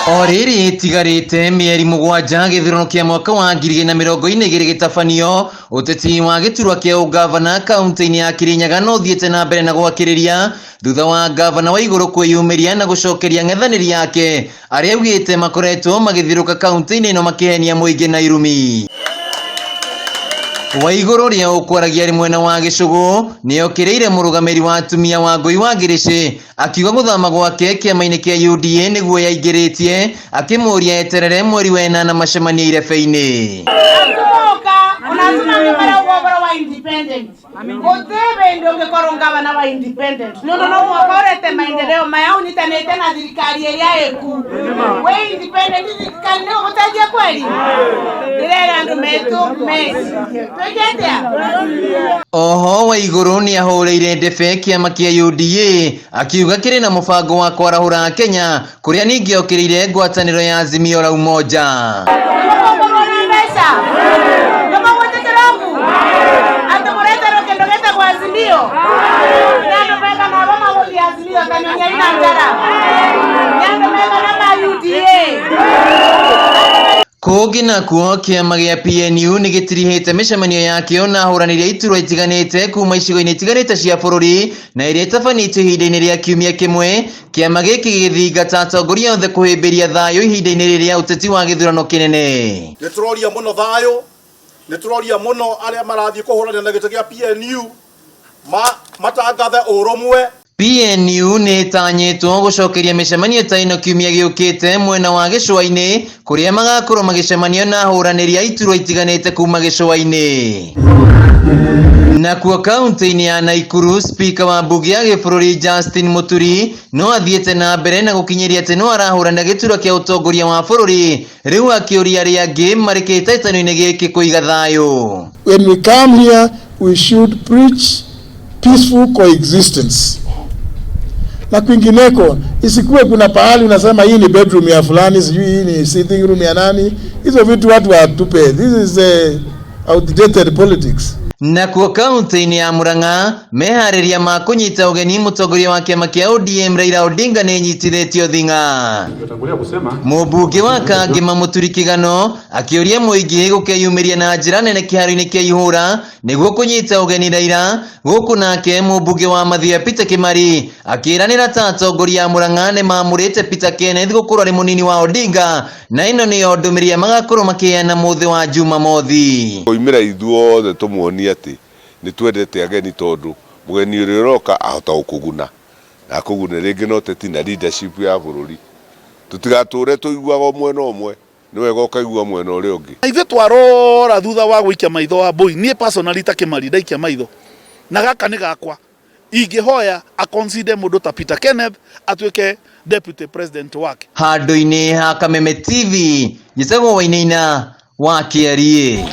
Oriri tigarite mieri mugwanja githurano kia mwaka wa 2022 gitafanio uteti wa giturwa kia ungabana kaunti ya Kirinyaga no thiete na mbere na gwakiriria thutha wa Ngabana Waiguru kwiyumiria na gucokeria ng'ethaniri yake aria augite makoretwo magithiruka kaunti ino makihenia muingi na irumi. Waiguru ria ukwaragia mwena wa gicugu niokiriire murugamiriri wa atumia Wangui wa Ngirici akiuga guthama gwake kiama-ini kia UDA niguo yaingiritie akimuria eterere mweri wa 8 na macemania irebe-ini. Independent. Gutiri ndio ngekoro ngabana wa independent. No mwakorete maendeleo maya unitanete na thirikari iria yeku. We independent thirikari no gutajia kweli. Direra andu metu mesi. Twegetea. Oho Waiguru ni ahureire ndebe kiama kia UDA akiuga kiri na mubango wa kwarahura Kenya kuria ningi okiriire ngwataniro ya Azimio la Umoja. Kogi na kuo kiama gia PNU ni gitirihite micemanio yakio na ahuraniria iturwa itiganite kuma icigo-ini itiganite cia bururi na iria itafanitio ihinda-ini ria kiumia kimwe kiama giki githingata atongoria othe kuhimbiria thayo ihinda-ini riria uteti wa githurano kinene. Nituroria muno thayo, nituroria muno aria marathie kuhurania na gito gia PNU matangathe urumwe. PNU ni tanyitwo gucokeria micemanio ta ino kiumia giukite mwena wa gicua-ini kuria magakorwo magicemania na ahuraniria iturwa itiganite kuma gicua-ini. Nakuo kaunti-ini ya Nakuru spika wa mbunge ya gibururi Justin Muturi no athiete na mbere na gukinyiria ati no arahurana giturwa kia utongoria wa bururi riu akiuria ria angi marikite itano-ini giki kuiga thayo. When we come here we should preach peaceful coexistence. Na kwingineko isikuwe kuna pahali unasema hii ni bedroom ya fulani, sijui hii ni sitting room ya nani. Hizo vitu watu watupe. This is outdated politics. Nakuo kaunti-ini ya Murang'a mehariria ma kunyita ugeni mutongoria wa kiama kia ODM Raila Odinga ni nyitithitio thinga. Mubunge wa Kangema Muturi Kigano akiuria muingi gukeyumiria na njira nene kiharo-ini kia ihura niguo kunyita ugeni Raila guku nake mubunge wa Mathia Peter Kimari akiranira ta atongoria a Murang'a ni mamurite Peter Kenneth gukorwo ari munini wa Odinga na ino ni ndumiria magakorwo makiheana muthi wa Jumamothi. Oimira ithuothe tumuonie ati ni twendete ageni tondu mugeni uria roka ahota gukuguna na kuguna ringi no teti na leadership ya bururi tutigature tuiguaga mwena omwe ni wega ukaigua mwena uria ungi. Ithe twarora thutha wa gwikia maitho wa boy nie personally Kimari ndaikia maitho na gaka ni gakwa ingihoya a consider mundu ta Peter Kenneth atuike deputy president wake. Handu-ini ha Kameme TV gitagwo Wainaina wa Kiarie.